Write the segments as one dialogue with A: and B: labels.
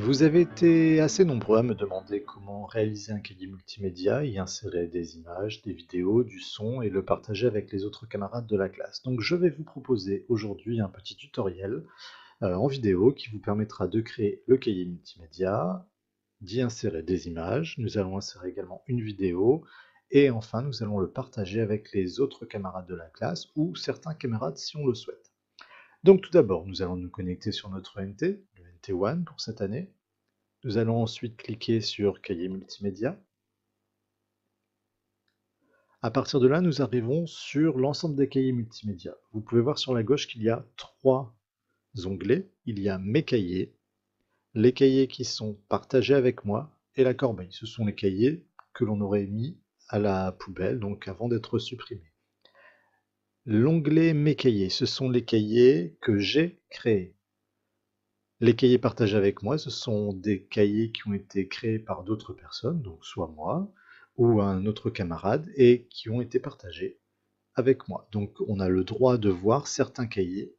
A: Vous avez été assez nombreux à me demander comment réaliser un cahier multimédia, y insérer des images, des vidéos, du son et le partager avec les autres camarades de la classe. Donc je vais vous proposer aujourd'hui un petit tutoriel en vidéo qui vous permettra de créer le cahier multimédia, d'y insérer des images, nous allons insérer également une vidéo et enfin nous allons le partager avec les autres camarades de la classe ou certains camarades si on le souhaite. Donc tout d'abord, nous allons nous connecter sur notre ENT, le NT1 pour cette année. Nous allons ensuite cliquer sur Cahier multimédia. À partir de là, nous arrivons sur l'ensemble des cahiers multimédia. Vous pouvez voir sur la gauche qu'il y a trois onglets. Il y a Mes cahiers, les cahiers qui sont partagés avec moi et la corbeille. Ce sont les cahiers que l'on aurait mis à la poubelle, donc avant d'être supprimés. L'onglet Mes cahiers, ce sont les cahiers que j'ai créés. Les cahiers partagés avec moi, ce sont des cahiers qui ont été créés par d'autres personnes, donc soit moi ou un autre camarade, et qui ont été partagés avec moi. Donc on a le droit de voir certains cahiers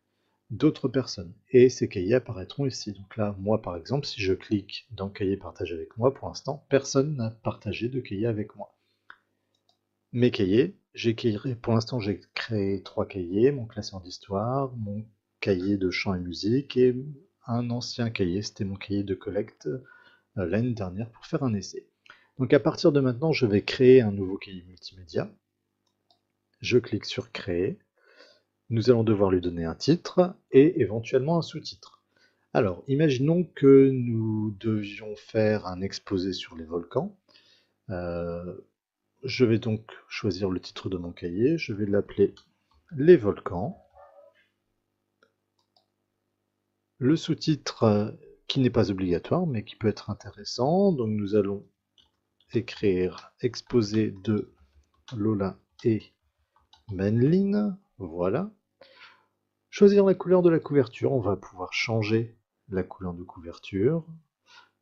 A: d'autres personnes, et ces cahiers apparaîtront ici. Donc là, moi par exemple, si je clique dans Cahier partagé avec moi, pour l'instant, personne n'a partagé de cahier avec moi. Mes cahiers, pour l'instant j'ai créé 3 cahiers, mon classeur d'histoire, mon cahier de chant et musique et un ancien cahier, c'était mon cahier de collecte l'année dernière pour faire un essai. Donc à partir de maintenant, je vais créer un nouveau cahier multimédia. Je clique sur Créer. Nous allons devoir lui donner un titre et éventuellement un sous-titre. Alors, imaginons que nous devions faire un exposé sur les volcans. Je vais donc choisir le titre de mon cahier, je vais l'appeler Les volcans. Le sous-titre qui n'est pas obligatoire mais qui peut être intéressant, donc nous allons écrire exposé de Lola et Manline, voilà. Choisir la couleur de la couverture, on va pouvoir changer la couleur de couverture.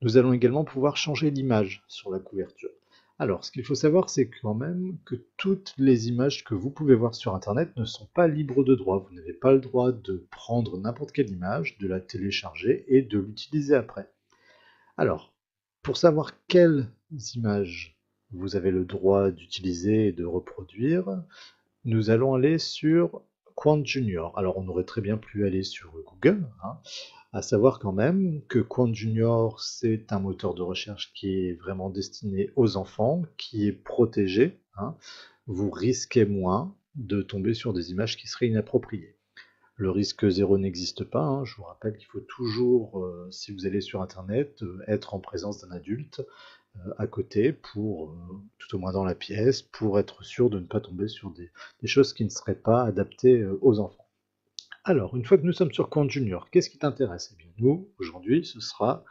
A: Nous allons également pouvoir changer l'image sur la couverture. Alors, ce qu'il faut savoir, c'est quand même que toutes les images que vous pouvez voir sur Internet ne sont pas libres de droit. Vous n'avez pas le droit de prendre n'importe quelle image, de la télécharger et de l'utiliser après. Alors, pour savoir quelles images vous avez le droit d'utiliser et de reproduire, nous allons aller sur Quant Junior. Alors, on aurait très bien pu aller sur Google, hein. À savoir quand même que Quant Junior, c'est un moteur de recherche qui est vraiment destiné aux enfants, qui est protégé, hein. Vous risquez moins de tomber sur des images qui seraient inappropriées. Le risque zéro n'existe pas, hein. Je vous rappelle qu'il faut toujours, si vous allez sur Internet, être en présence d'un adulte à côté, tout au moins dans la pièce, pour être sûr de ne pas tomber sur des choses qui ne seraient pas adaptées aux enfants. Alors, une fois que nous sommes sur Quant Junior, qu'est-ce qui t'intéresse? Eh bien, nous, aujourd'hui, ce sera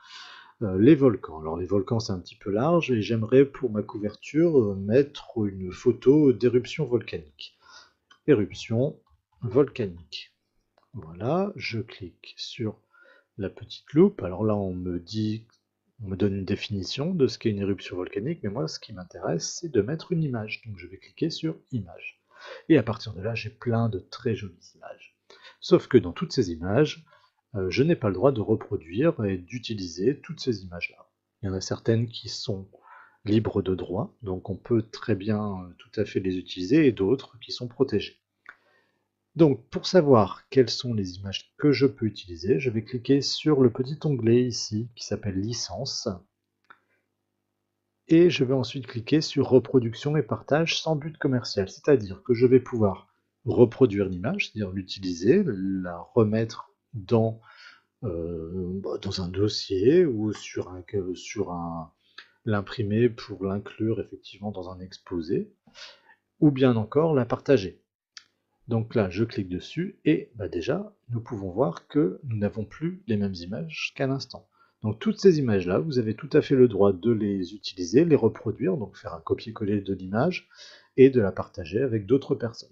A: les volcans. Alors, les volcans, c'est un petit peu large, et j'aimerais, pour ma couverture, mettre une photo d'éruption volcanique. Éruption volcanique. Voilà, je clique sur la petite loupe. Alors là, on me donne une définition de ce qu'est une éruption volcanique, mais moi, ce qui m'intéresse, c'est de mettre une image. Donc, je vais cliquer sur Image. Et à partir de là, j'ai plein de très jolies images. Sauf que dans toutes ces images, je n'ai pas le droit de reproduire et d'utiliser toutes ces images-là. Il y en a certaines qui sont libres de droit, donc on peut très bien tout à fait les utiliser, et d'autres qui sont protégées. Donc pour savoir quelles sont les images que je peux utiliser, je vais cliquer sur le petit onglet ici qui s'appelle Licence, et je vais ensuite cliquer sur Reproduction et partage sans but commercial, c'est-à-dire que je vais pouvoir reproduire l'image, c'est-à-dire l'utiliser, la remettre dans un dossier ou l'imprimer pour l'inclure effectivement dans un exposé, ou bien encore la partager. Donc là, je clique dessus et déjà, nous pouvons voir que nous n'avons plus les mêmes images qu'à l'instant. Donc toutes ces images-là, vous avez tout à fait le droit de les utiliser, les reproduire, donc faire un copier-coller de l'image et de la partager avec d'autres personnes.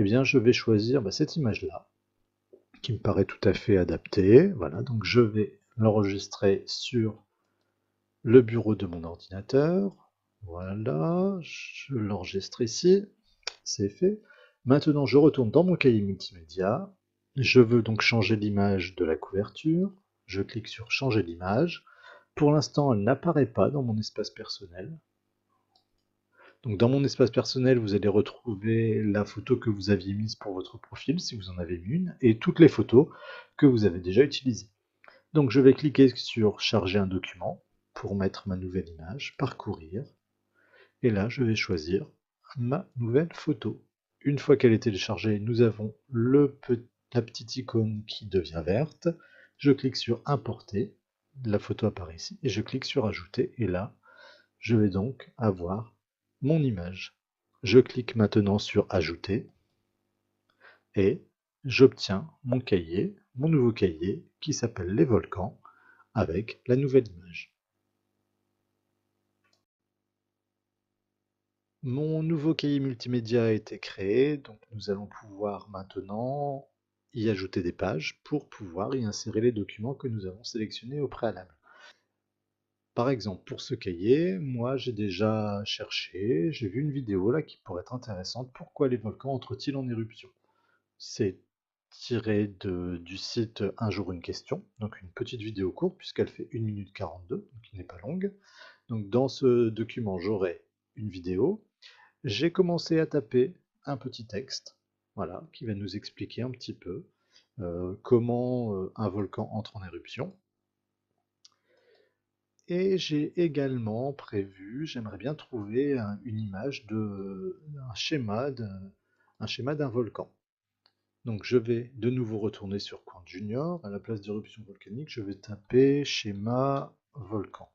A: Eh bien, je vais choisir cette image-là, qui me paraît tout à fait adaptée. Voilà, donc je vais l'enregistrer sur le bureau de mon ordinateur. Voilà, je l'enregistre ici, c'est fait. Maintenant, je retourne dans mon cahier multimédia. Je veux donc changer l'image de la couverture. je clique sur changer l'image. Pour l'instant, elle n'apparaît pas dans mon espace personnel. Donc dans mon espace personnel, vous allez retrouver la photo que vous aviez mise pour votre profil, si vous en avez mis une, et toutes les photos que vous avez déjà utilisées. Donc je vais cliquer sur charger un document pour mettre ma nouvelle image, parcourir, et là je vais choisir ma nouvelle photo. Une fois qu'elle est téléchargée, nous avons la petite icône qui devient verte. Je clique sur importer, la photo apparaît ici, et je clique sur ajouter, et là je vais donc avoir mon image. Je clique maintenant sur ajouter, et j'obtiens mon cahier, mon nouveau cahier qui s'appelle les volcans, avec la nouvelle image. Mon nouveau cahier multimédia a été créé, donc nous allons pouvoir maintenant y ajouter des pages pour pouvoir y insérer les documents que nous avons sélectionnés au préalable. Par exemple, pour ce cahier, moi j'ai déjà cherché, j'ai vu une vidéo là qui pourrait être intéressante. Pourquoi les volcans entrent-ils en éruption? C'est tiré du site Un jour une question, donc une petite vidéo courte puisqu'elle fait 1 minute 42, donc qui n'est pas longue. Donc dans ce document, j'aurai une vidéo. J'ai commencé à taper un petit texte, voilà, qui va nous expliquer un petit peu comment un volcan entre en éruption. Et j'ai également prévu, j'aimerais bien trouver une image un schéma d'un volcan. Donc je vais de nouveau retourner sur Quant Junior. À la place d'éruption volcanique, je vais taper schéma volcan.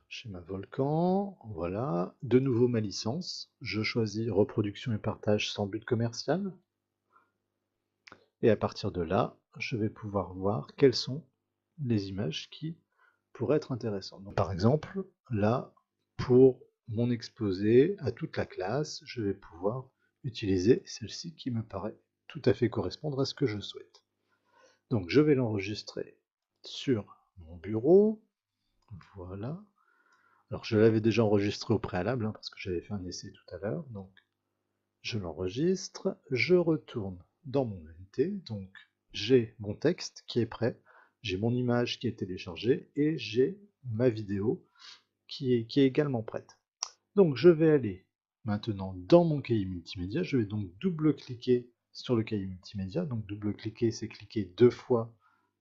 A: Schéma volcan, voilà. De nouveau ma licence. Je choisis reproduction et partage sans but commercial. Et à partir de là, je vais pouvoir voir quelles sont les images qui pourraient être intéressantes. Donc, par exemple, là, pour mon exposé à toute la classe, je vais pouvoir utiliser celle-ci qui me paraît tout à fait correspondre à ce que je souhaite. Donc je vais l'enregistrer sur mon bureau. Voilà. Alors je l'avais déjà enregistré au préalable, parce que j'avais fait un essai tout à l'heure. Donc je l'enregistre, je retourne dans mon unité. Donc j'ai mon texte qui est prêt, j'ai mon image qui est téléchargée et j'ai ma vidéo qui est également prête. Donc je vais aller maintenant dans mon cahier multimédia. Je vais donc double-cliquer sur le cahier multimédia. Donc double-cliquer, c'est cliquer 2 fois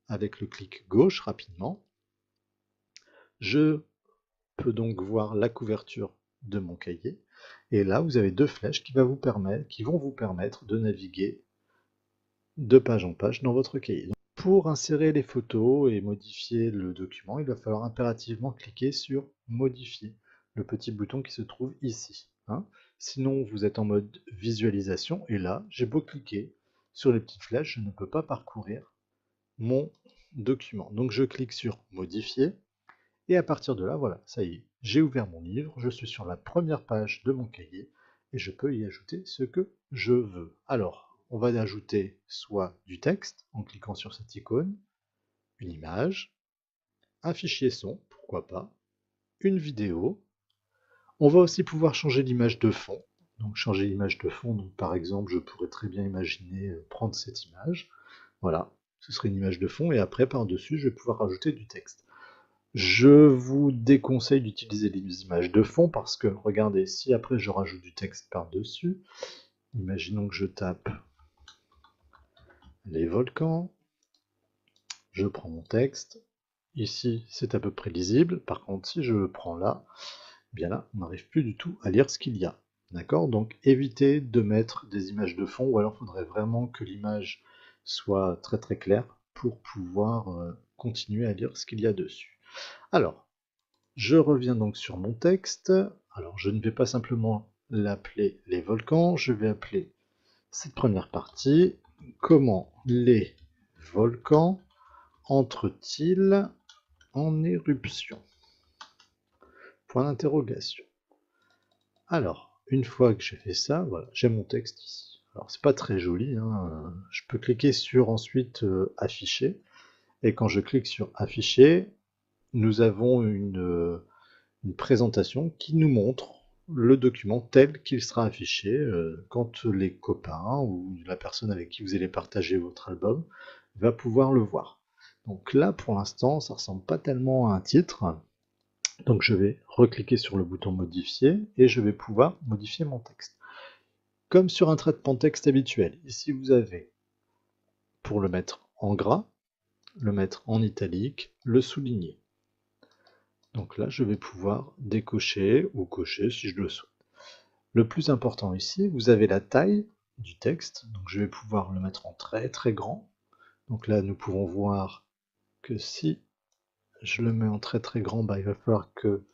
A: avec le clic gauche rapidement. Je peux donc voir la couverture de mon cahier. Et là, vous avez 2 flèches qui vont vous permettre de naviguer de page en page dans votre cahier. Donc, pour insérer les photos et modifier le document, il va falloir impérativement cliquer sur modifier, le petit bouton qui se trouve ici. Sinon, vous êtes en mode visualisation et là, j'ai beau cliquer sur les petites flèches, je ne peux pas parcourir mon document. Donc je clique sur modifier et à partir de là, voilà, ça y est, j'ai ouvert mon livre, je suis sur la première page de mon cahier et je peux y ajouter ce que je veux. Alors, on va y ajouter soit du texte en cliquant sur cette icône, une image, un fichier son, pourquoi pas, une vidéo. On va aussi pouvoir changer l'image de fond. Donc changer l'image de fond, donc par exemple, je pourrais très bien imaginer prendre cette image. Voilà, ce serait une image de fond et après par-dessus, je vais pouvoir rajouter du texte. Je vous déconseille d'utiliser les images de fond parce que, regardez, si après je rajoute du texte par-dessus, imaginons que je tape les volcans, je prends mon texte, ici c'est à peu près lisible, par contre si je le prends là, eh bien là on n'arrive plus du tout à lire ce qu'il y a. D'accord? Donc évitez de mettre des images de fond, ou alors il faudrait vraiment que l'image soit très très claire pour pouvoir continuer à lire ce qu'il y a dessus. Alors, je reviens donc sur mon texte. Alors, je ne vais pas simplement l'appeler les volcans, je vais appeler cette première partie comment les volcans entrent-ils en éruption? Point d'interrogation. Alors, une fois que j'ai fait ça, voilà, j'ai mon texte ici. Alors, c'est pas très joli, je peux cliquer sur ensuite afficher, et quand je clique sur afficher, nous avons une présentation qui nous montre le document tel qu'il sera affiché quand les copains ou la personne avec qui vous allez partager votre album va pouvoir le voir. Donc là, pour l'instant, ça ressemble pas tellement à un titre. Donc je vais recliquer sur le bouton modifier et je vais pouvoir modifier mon texte. Comme sur un traitement de texte habituel, ici vous avez, pour le mettre en gras, le mettre en italique, le souligner. Donc là, je vais pouvoir décocher ou cocher si je le souhaite. Le plus important ici, vous avez la taille du texte. Donc je vais pouvoir le mettre en très très grand. Donc là, nous pouvons voir que si je le mets en très très grand, il va falloir que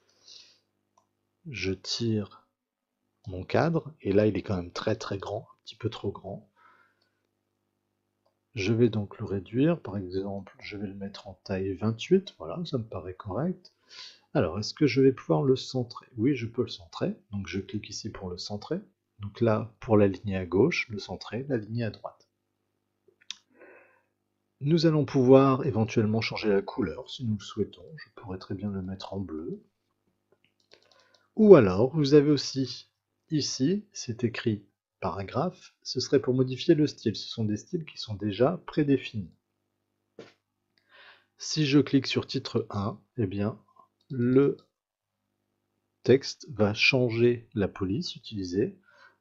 A: je tire mon cadre. Et là, il est quand même très très grand, un petit peu trop grand. Je vais donc le réduire. Par exemple, je vais le mettre en taille 28. Voilà, ça me paraît correct. Alors, est-ce que je vais pouvoir le centrer? Oui, je peux le centrer. Donc je clique ici pour le centrer. Donc là, pour l'aligner à gauche, le centrer, l'aligner à droite. Nous allons pouvoir éventuellement changer la couleur si nous le souhaitons. Je pourrais très bien le mettre en bleu. Ou alors, vous avez aussi ici, c'est écrit paragraphe, ce serait pour modifier le style. Ce sont des styles qui sont déjà prédéfinis. Si je clique sur titre 1, eh bien, le texte va changer la police utilisée.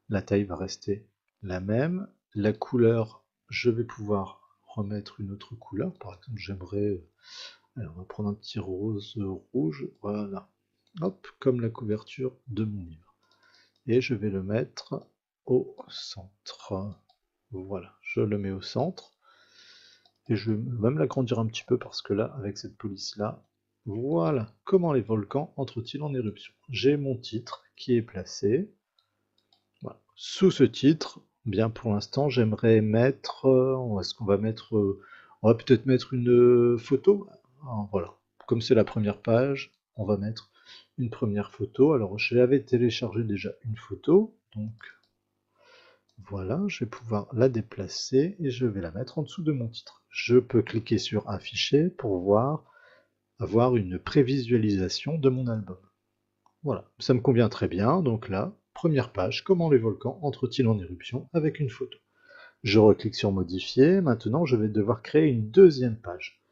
A: La taille va rester la même. La couleur, je vais pouvoir remettre une autre couleur. Par exemple, j'aimerais... Alors, on va prendre un petit rose rouge. Voilà. Hop, comme la couverture de mon livre. Et je vais le mettre au centre. Voilà, je le mets au centre. Et je vais même l'agrandir un petit peu parce que là, avec cette police-là, voilà. Comment les volcans entrent-ils en éruption? J'ai mon titre qui est placé. Voilà. Sous ce titre, bien pour l'instant, j'aimerais mettre... est-ce qu'on va mettre... on va peut-être mettre une photo. Voilà. Comme c'est la première page, on va mettre une première photo. Alors, j'avais téléchargé déjà une photo. Donc, voilà, je vais pouvoir la déplacer et je vais la mettre en dessous de mon titre. Je peux cliquer sur afficher pour voir, avoir une prévisualisation de mon album. Voilà, ça me convient très bien. Donc là, première page, comment les volcans entrent-ils en éruption avec une photo. Je reclique sur modifier. Maintenant, je vais devoir créer une deuxième page.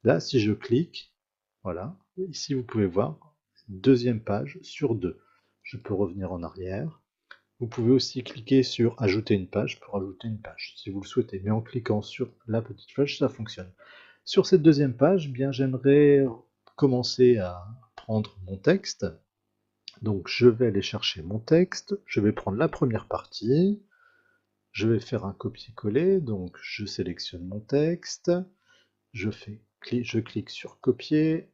A: Là, si je clique, voilà, ici vous pouvez voir, deuxième page sur 2. Je peux revenir en arrière. Vous pouvez aussi cliquer sur ajouter une page pour ajouter une page, si vous le souhaitez. Mais en cliquant sur la petite flèche, ça fonctionne. Sur cette deuxième page, bien j'aimerais commencer à prendre mon texte. Donc je vais aller chercher mon texte, je vais prendre la première partie, je vais faire un copier-coller, donc je sélectionne mon texte, je clique sur copier,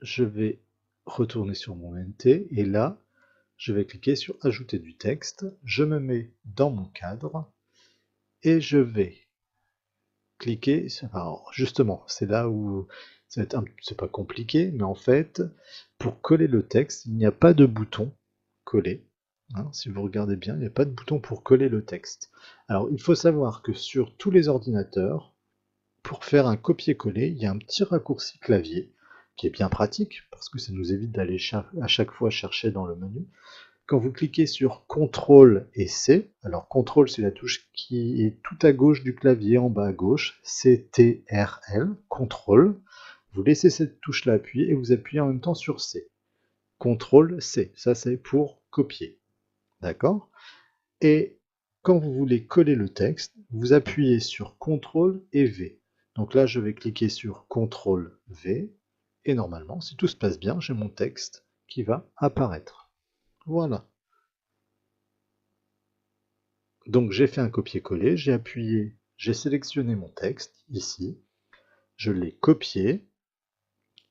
A: je vais retourner sur mon NT, et là, je vais cliquer sur ajouter du texte, je me mets dans mon cadre, et je vais cliquer, alors justement, c'est là où c'est pas compliqué, mais en fait, pour coller le texte, il n'y a pas de bouton coller. Hein, si vous regardez bien, il n'y a pas de bouton pour coller le texte. Alors, il faut savoir que sur tous les ordinateurs, pour faire un copier-coller, il y a un petit raccourci clavier qui est bien pratique parce que ça nous évite d'aller à chaque fois chercher dans le menu. Quand vous cliquez sur CTRL et C, alors CTRL c'est la touche qui est tout à gauche du clavier, en bas à gauche, CTRL, CTRL. Vous laissez cette touche-là appuyée et vous appuyez en même temps sur C. CTRL C, ça c'est pour copier. D'accord? Et quand vous voulez coller le texte, vous appuyez sur CTRL et V. Donc là, je vais cliquer sur CTRL V et normalement, si tout se passe bien, j'ai mon texte qui va apparaître. Voilà. Donc j'ai fait un copier-coller, j'ai appuyé, j'ai sélectionné mon texte ici, je l'ai copié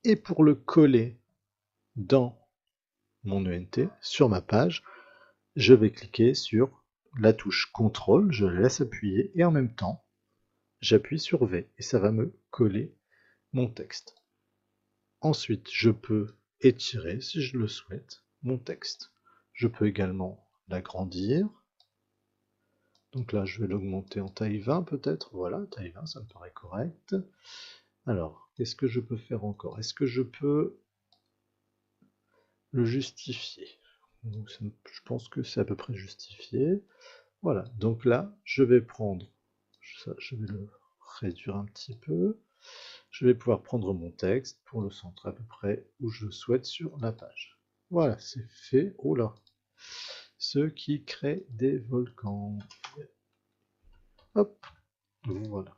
A: et pour le coller dans mon ENT sur ma page, je vais cliquer sur la touche CTRL, je la laisse appuyer et en même temps, j'appuie sur V et ça va me coller mon texte. Ensuite, je peux étirer, si je le souhaite, mon texte. Je peux également l'agrandir. Donc là, je vais l'augmenter en taille 20 peut-être. Voilà, taille 20, ça me paraît correct. Alors, qu'est-ce que je peux faire encore? Est-ce que je peux le justifier? Je pense que c'est à peu près justifié. Voilà, donc là, je vais prendre ça, je vais le réduire un petit peu. je vais pouvoir prendre mon texte pour le centrer à peu près où je souhaite sur la page. Voilà, c'est fait. Oh là! Ce qui crée des volcans. Hop, voilà.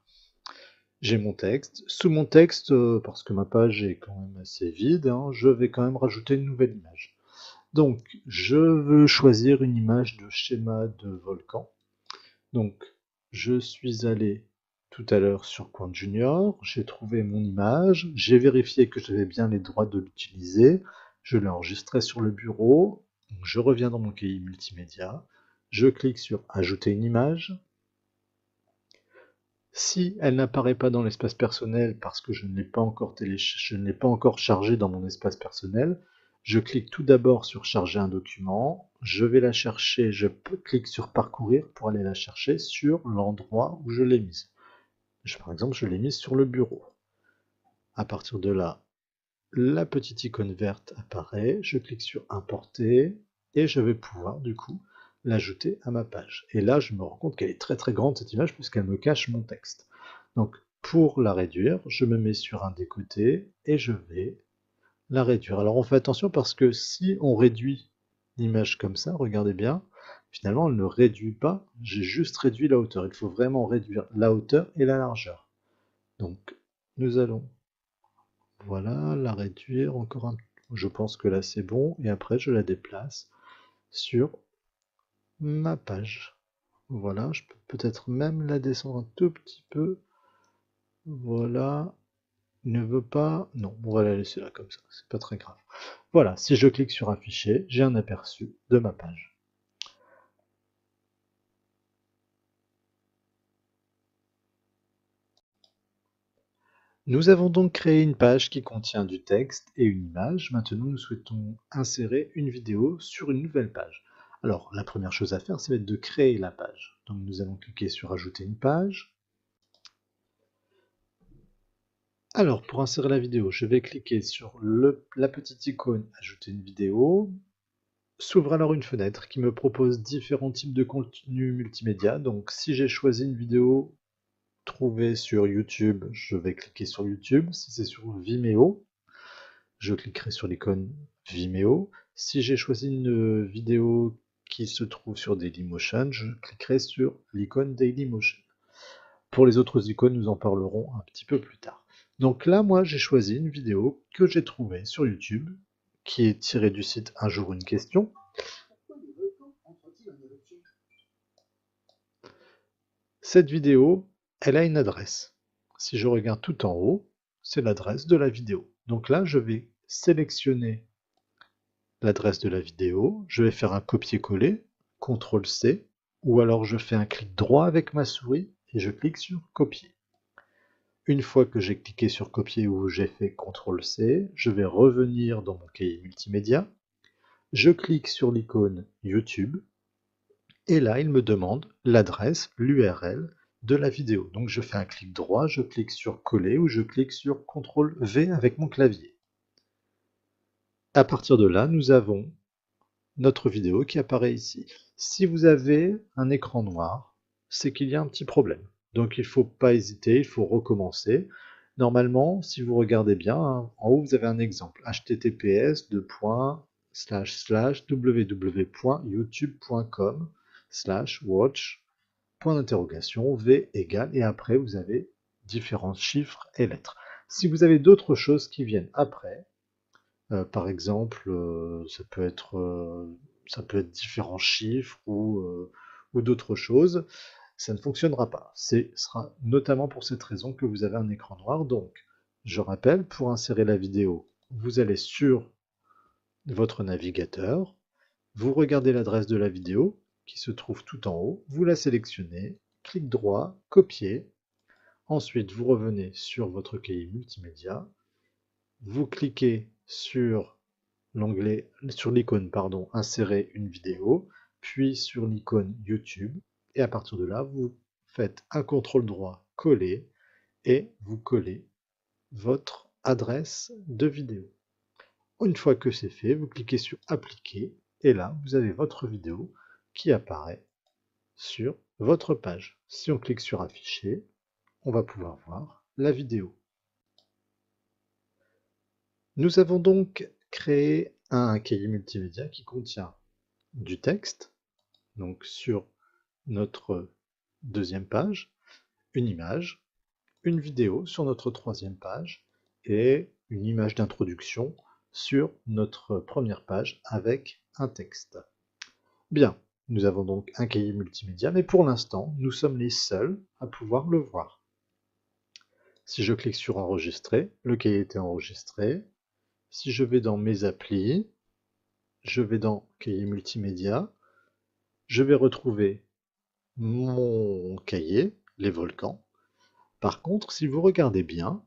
A: J'ai mon texte. Sous mon texte, parce que ma page est quand même assez vide, hein, je vais quand même rajouter une nouvelle image. Donc, je veux choisir une image de schéma de volcan. Donc, je suis allé tout à l'heure sur Quant Junior, j'ai trouvé mon image, j'ai vérifié que j'avais bien les droits de l'utiliser, je l'ai enregistré sur le bureau, donc je reviens dans mon cahier multimédia, je clique sur Ajouter une image. Si elle n'apparaît pas dans l'espace personnel parce que je ne l'ai pas encore chargé dans mon espace personnel, je clique tout d'abord sur Charger un document, je vais la chercher, clique sur Parcourir pour aller la chercher sur l'endroit où je l'ai mise. Par exemple, je l'ai mise sur le bureau. À partir de là, la petite icône verte apparaît, je clique sur Importer et je vais pouvoir du coup l'ajouter à ma page. Et là, je me rends compte qu'elle est très très grande cette image puisqu'elle me cache mon texte. Donc pour la réduire, je me mets sur un des côtés et je vais la réduire. Alors on fait attention parce que si on réduit l'image comme ça, regardez bien, finalement elle ne réduit pas, j'ai juste réduit la hauteur. Il faut vraiment réduire la hauteur et la largeur. Donc nous allons, voilà, la réduire encore un peu. Je pense que là c'est bon et après je la déplace sur ma page. Voilà, je peux peut-être même la descendre un tout petit peu. Voilà, il ne veut pas. Non, on va la laisser là comme ça, c'est pas très grave. Voilà, si je clique sur afficher, j'ai un aperçu de ma page. Nous avons donc créé une page qui contient du texte et une image. Maintenant, nous souhaitons insérer une vidéo sur une nouvelle page. Alors, la première chose à faire, c'est de créer la page. Donc, nous allons cliquer sur Ajouter une page. Alors, pour insérer la vidéo, je vais cliquer sur la petite icône Ajouter une vidéo. S'ouvre alors une fenêtre qui me propose différents types de contenus multimédia. Donc, si j'ai choisi une vidéo trouvée sur YouTube, je vais cliquer sur YouTube. Si c'est sur Vimeo, je cliquerai sur l'icône Vimeo. Si j'ai choisi une vidéo qui se trouve sur Dailymotion, je cliquerai sur l'icône Dailymotion. Pour les autres icônes, nous en parlerons un petit peu plus tard. Donc là, moi, j'ai choisi une vidéo que j'ai trouvée sur YouTube, qui est tirée du site Un jour une question. Cette vidéo, elle a une adresse. Si je regarde tout en haut, c'est l'adresse de la vidéo. Donc là, je vais sélectionner l'adresse de la vidéo, je vais faire un copier-coller, CTRL-C, ou alors je fais un clic droit avec ma souris et je clique sur copier. Une fois que j'ai cliqué sur copier ou j'ai fait CTRL-C, je vais revenir dans mon cahier multimédia, je clique sur l'icône YouTube, et là il me demande l'adresse, l'URL de la vidéo. Donc je fais un clic droit, je clique sur coller ou je clique sur CTRL-V avec mon clavier. À partir de là, nous avons notre vidéo qui apparaît ici. Si vous avez un écran noir, c'est qu'il y a un petit problème. Donc il ne faut pas hésiter, il faut recommencer. Normalement, si vous regardez bien, hein, en haut vous avez un exemple, https://www.youtube.com/watch V égale, et après vous avez différents chiffres et lettres. Si vous avez d'autres choses qui viennent après, par exemple, ça peut être différents chiffres ou d'autres choses. Ça ne fonctionnera pas. Ce sera notamment pour cette raison que vous avez un écran noir. Donc, je rappelle, pour insérer la vidéo, vous allez sur votre navigateur, vous regardez l'adresse de la vidéo qui se trouve tout en haut, vous la sélectionnez, clic droit, copier. Ensuite, vous revenez sur votre cahier multimédia, vous cliquez sur l'icône insérer une vidéo, puis sur l'icône YouTube, et à partir de là, vous faites un contrôle droit coller et vous collez votre adresse de vidéo. Une fois que c'est fait, vous cliquez sur appliquer et là, vous avez votre vidéo qui apparaît sur votre page. Si on clique sur afficher, on va pouvoir voir la vidéo. Nous avons donc créé un cahier multimédia qui contient du texte, donc sur notre deuxième page, une image, une vidéo sur notre troisième page et une image d'introduction sur notre première page avec un texte. Bien, nous avons donc un cahier multimédia, mais pour l'instant, nous sommes les seuls à pouvoir le voir. Si je clique sur enregistrer, le cahier est enregistré. Si je vais dans mes applis, je vais dans cahier multimédia, je vais retrouver mon cahier, les volcans. Par contre, si vous regardez bien,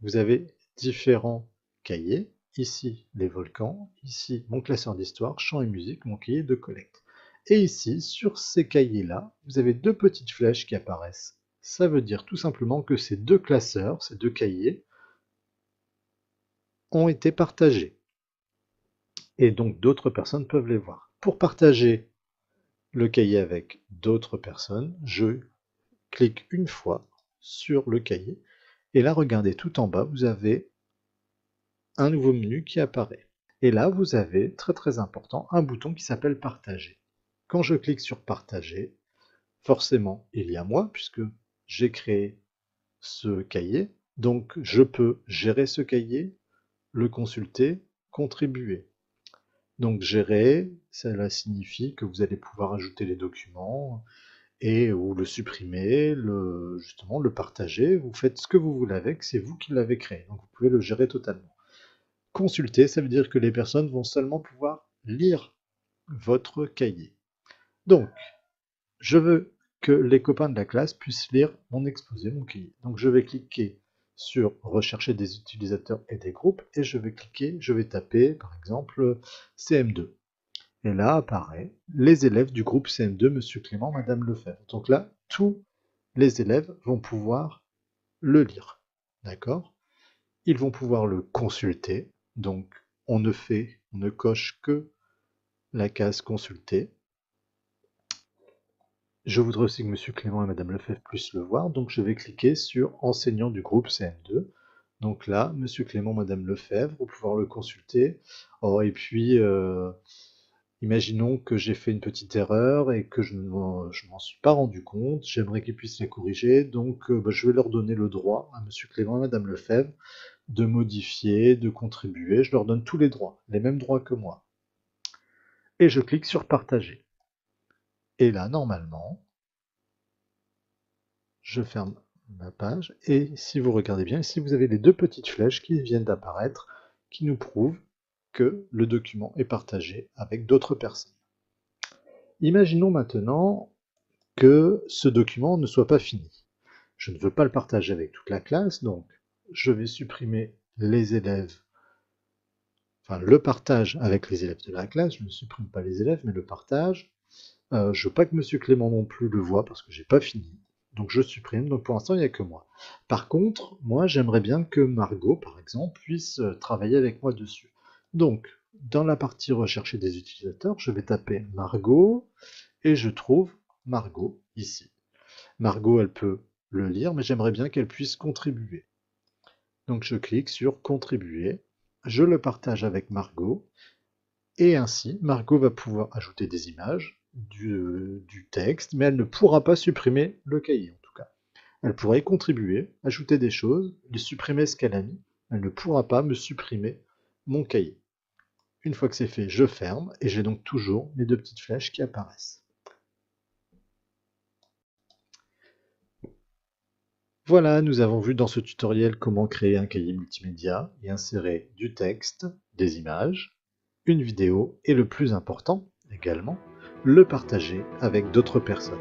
A: vous avez différents cahiers. Ici, les volcans. Ici, mon classeur d'histoire, chant et musique, mon cahier de collecte. Et ici, sur ces cahiers-là, vous avez deux petites flèches qui apparaissent. Ça veut dire tout simplement que ces deux classeurs, ces deux cahiers, ont été partagés. Et donc, d'autres personnes peuvent les voir. Pour partager le cahier avec d'autres personnes, je clique une fois sur le cahier. Et là, regardez, tout en bas, vous avez un nouveau menu qui apparaît. Et là, vous avez, très très important, un bouton qui s'appelle Partager. Quand je clique sur Partager, forcément, il y a moi, puisque j'ai créé ce cahier. Donc, je peux gérer ce cahier, le consulter, contribuer. Donc, gérer, cela signifie que vous allez pouvoir ajouter les documents et ou le supprimer, justement le partager. Vous faites ce que vous voulez avec, c'est vous qui l'avez créé. Donc, vous pouvez le gérer totalement. Consulter, ça veut dire que les personnes vont seulement pouvoir lire votre cahier. Donc, je veux que les copains de la classe puissent lire mon exposé, mon cahier. Donc, je vais cliquer sur rechercher des utilisateurs et des groupes et je vais taper par exemple CM2. Et là apparaît les élèves du groupe CM2, Monsieur Clément, Madame Lefebvre. Donc là, tous les élèves vont pouvoir le lire. D'accord? Ils vont pouvoir le consulter. Donc, on ne coche que la case consulter. Je voudrais aussi que Monsieur Clément et Madame Lefebvre puissent le voir, donc je vais cliquer sur enseignant du groupe CM2. Donc là, Monsieur Clément, Madame Lefebvre, vont pouvoir le consulter. Oh, et puis, imaginons que j'ai fait une petite erreur et que je ne m'en suis pas rendu compte. J'aimerais qu'ils puissent la corriger, donc je vais leur donner le droit à Monsieur Clément et Madame Lefebvre de modifier, de contribuer. Je leur donne tous les droits, les mêmes droits que moi. Et je clique sur partager. Et là, normalement, je ferme ma page. Et si vous regardez bien, ici, vous avez les deux petites flèches qui viennent d'apparaître, qui nous prouvent que le document est partagé avec d'autres personnes. Imaginons maintenant que ce document ne soit pas fini. Je ne veux pas le partager avec toute la classe, donc je vais supprimer les élèves, enfin le partage avec les élèves de la classe. Je ne supprime pas les élèves, mais le partage. Je veux pas que Monsieur Clément non plus le voit parce que j'ai pas fini. Donc je supprime, donc pour l'instant il n'y a que moi. Par contre, moi j'aimerais bien que Margot, par exemple, puisse travailler avec moi dessus. Donc, dans la partie rechercher des utilisateurs, je vais taper Margot et je trouve Margot ici. Margot, elle peut le lire, mais j'aimerais bien qu'elle puisse contribuer. Donc je clique sur contribuer, je le partage avec Margot, et ainsi Margot va pouvoir ajouter des images, du texte, mais elle ne pourra pas supprimer le cahier en tout cas. Elle pourra y contribuer, ajouter des choses, lui supprimer ce qu'elle a mis, elle ne pourra pas me supprimer mon cahier. Une fois que c'est fait, je ferme, et j'ai donc toujours mes deux petites flèches qui apparaissent. Voilà, nous avons vu dans ce tutoriel comment créer un cahier multimédia et insérer du texte, des images, une vidéo et le plus important également, le partager avec d'autres personnes.